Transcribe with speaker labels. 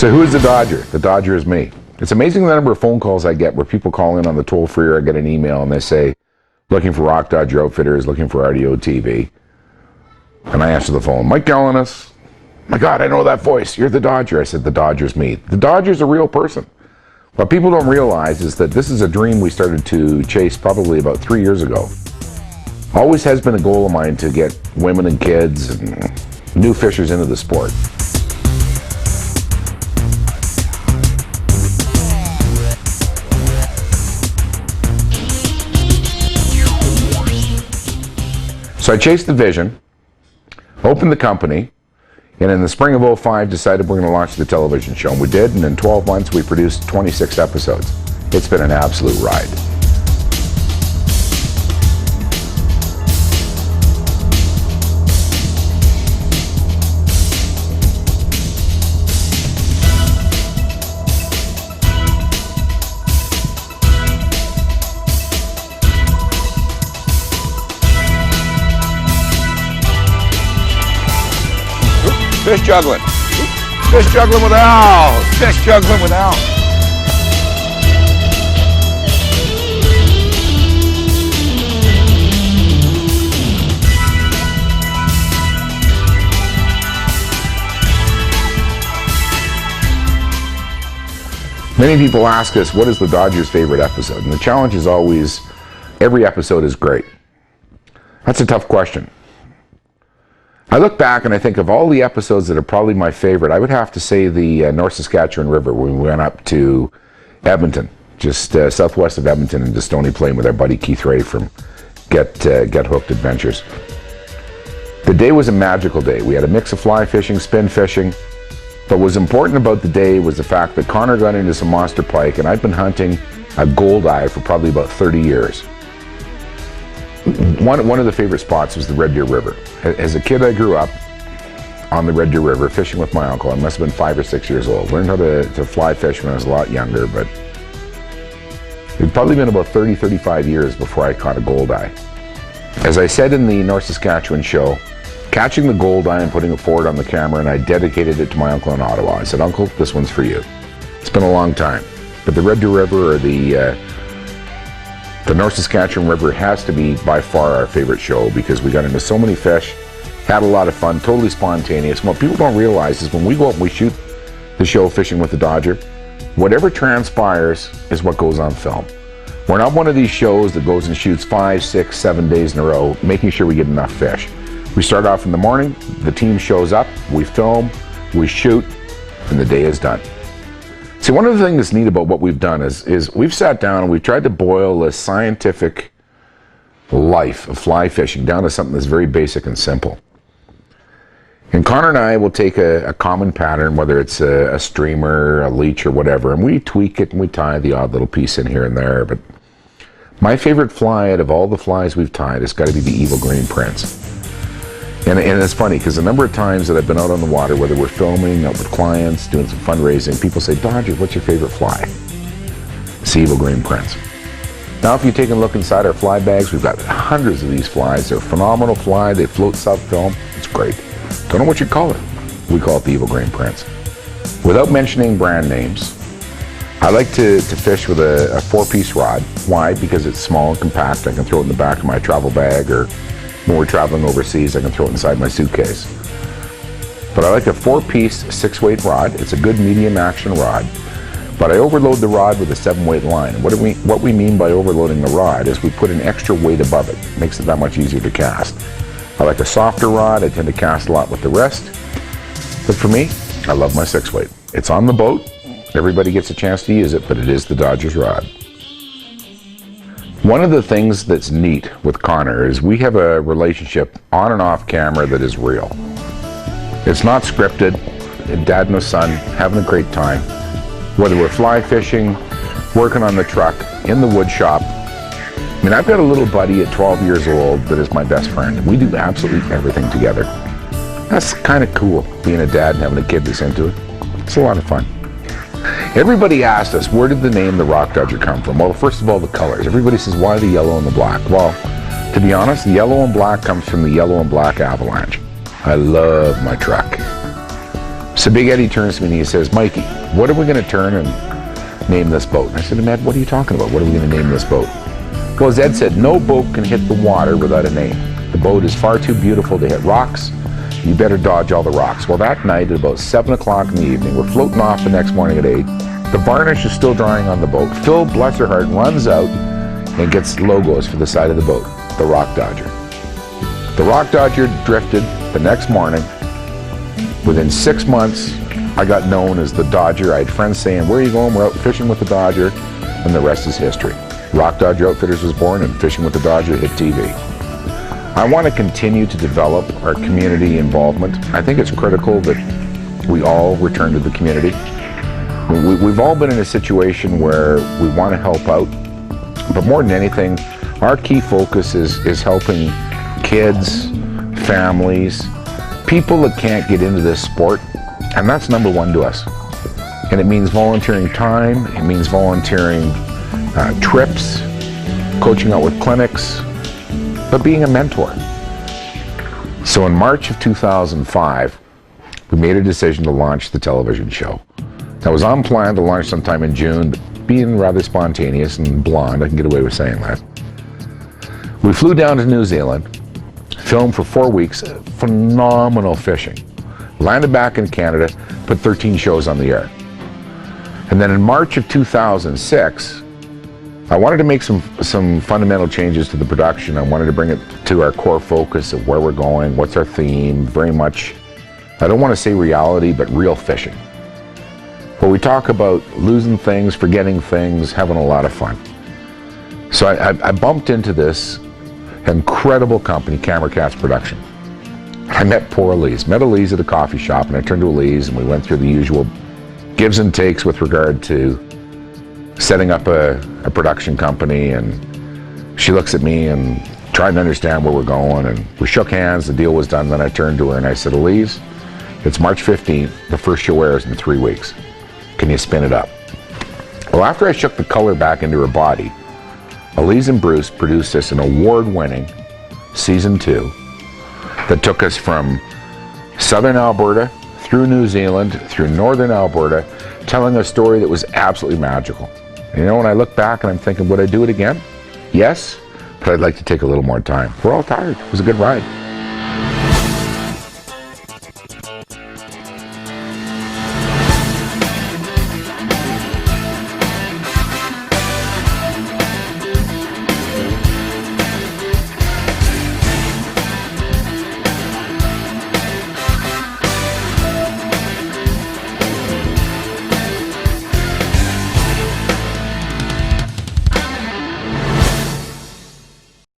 Speaker 1: So who is the Dodger? The Dodger is me. It's amazing the number of phone calls I get where people call in on the toll-free, or I get an email and they say, looking for Rock Dodger Outfitters, looking for RDO TV. And I answer the phone, Mike Galanis. My God, I know that voice. You're the Dodger. I said, the Dodger's me. The Dodger's a real person. What people don't realize is that this is a dream we started to chase probably about 3 years ago. Always has been a goal of mine to get women and kids and new fishers into the sport. So I chased the vision, opened the company, and in the spring of '05 decided we're going to launch the television show. And we did, and in 12 months we produced 26 episodes. It's been an absolute ride. Fish juggling. Fish juggling with Al. Fish juggling with Al. Many people ask us, what is the Dodgers' favorite episode? And the challenge is always, every episode is great. That's a tough question. I look back and I think of all the episodes that are probably my favorite, I would have to say the North Saskatchewan River, when we went up to Edmonton, just southwest of Edmonton, into Stony Plain with our buddy Keith Ray from Get Hooked Adventures. The day was a magical day. We had a mix of fly fishing, spin fishing, but what was important about the day was the fact that Connor got into some monster pike, and I'd been hunting a goldeye for probably about 30 years. One of the favorite spots was the Red Deer River. As a kid, I grew up on the Red Deer River fishing with my uncle. I must have been 5 or 6 years old. Learned how to fly fish when I was a lot younger, but it'd probably been about 30, 35 years before I caught a goldeye. As I said in the North Saskatchewan show, catching the goldeye and putting it forward on the camera, and I dedicated it to my uncle in Ottawa. I said, Uncle, this one's for you. It's been a long time, but the Red Deer River, or the North Saskatchewan River, has to be by far our favorite show because we got into so many fish, had a lot of fun, totally spontaneous. And what people don't realize is when we go up and we shoot the show Fishing with the Dodger, whatever transpires is what goes on film. We're not one of these shows that goes and shoots 5, 6, 7 days in a row, making sure we get enough fish. We start off in the morning, the team shows up, we film, we shoot, and the day is done. See, one of the things that's neat about what we've done is we've sat down and we've tried to boil a scientific life of fly fishing down to something that's very basic and simple. And Connor and I will take a common pattern, whether it's a streamer, a leech, or whatever, and we tweak it and we tie the odd little piece in here and there. But my favorite fly out of all the flies we've tied has got to be the Evil Green Prince. And it's funny because the number of times that I've been out on the water, whether we're filming, out with clients, doing some fundraising, people say, Dodger, what's your favorite fly? It's the Evil Green Prince. Now, if you take a look inside our fly bags, we've got hundreds of these flies. They're a phenomenal fly. They float self-film. It's great. Don't know what you call it. We call it the Evil Green Prince. Without mentioning brand names, I like to fish with a 4-piece rod. Why? Because it's small and compact. I can throw it in the back of my travel bag, or when we're traveling overseas, I can throw it inside my suitcase. But I like a 4-piece 6-weight rod. It's a good medium action rod, but I overload the rod with a 7-weight line. And what we mean by overloading the rod is we put an extra weight above it. It makes it that much easier to cast. I like a softer rod. I tend to cast a lot with the wrist. But for me, I love my 6-weight. It's on the boat. Everybody gets a chance to use it, but it is the Dodger's rod. One of the things that's neat with Connor is we have a relationship on and off camera that is real. It's not scripted. Dad and son having a great time. Whether we're fly fishing, working on the truck, in the wood shop. I mean, I've got a little buddy at 12 years old that is my best friend. We do absolutely everything together. That's kind of cool, being a dad and having a kid that's into it. It's a lot of fun. Everybody asked us, where did the name the Rock Dodger come from? Well, first of all, the colors. Everybody says, why the yellow and the black? Well, to be honest, the yellow and black comes from the yellow and black Avalanche. I love my truck. So Big Eddie turns to me and he says, Mikey, what are we going to turn and name this boat? And I said, Matt, what are you talking about? What are we going to name this boat? Well, as Ed said, no boat can hit the water without a name. The boat is far too beautiful to hit rocks. You better dodge all the rocks. Well, that night at about 7 o'clock in the evening, we're floating off the next morning at 8. The varnish is still drying on the boat. Phil, bless her heart, runs out and gets logos for the side of the boat, the Rock Dodger. The Rock Dodger drifted the next morning. Within 6 months, I got known as the Dodger. I had friends saying, where are you going? We're out fishing with the Dodger. And the rest is history. Rock Dodger Outfitters was born and Fishing with the Dodger hit TV. I want to continue to develop our community involvement. I think it's critical that we all return to the community. We've all been in a situation where we want to help out, but more than anything, our key focus is helping kids, families, people that can't get into this sport, and that's number one to us. And it means volunteering time, it means volunteering trips, coaching out with clinics, but being a mentor. So in March of 2005, we made a decision to launch the television show. That was on plan to launch sometime in June, but being rather spontaneous and blonde, I can get away with saying that. We flew down to New Zealand, filmed for 4 weeks, phenomenal fishing. Landed back in Canada, put 13 shows on the air. And then in March of 2006, I wanted to make some fundamental changes to the production. I wanted to bring it to our core focus of where we're going, what's our theme, very much, I don't want to say reality, but real fishing. Where we talk about losing things, forgetting things, having a lot of fun. So I bumped into this incredible company, Camera Cats Production. I met poor Elise. Met Elise at a coffee shop, and I turned to Elise and we went through the usual gives and takes with regard to setting up a production company, and she looks at me and trying to understand where we're going, and we shook hands, the deal was done. Then I turned to her and I said, Elise, it's March 15th, the first show airs in 3 weeks. Can you spin it up? Well, after I shook the color back into her body, Elise and Bruce produced this an award-winning season 2 that took us from southern Alberta through New Zealand, through northern Alberta, telling a story that was absolutely magical. And you know, when I look back and I'm thinking, would I do it again? Yes, but I'd like to take a little more time. We're all tired. It was a good ride.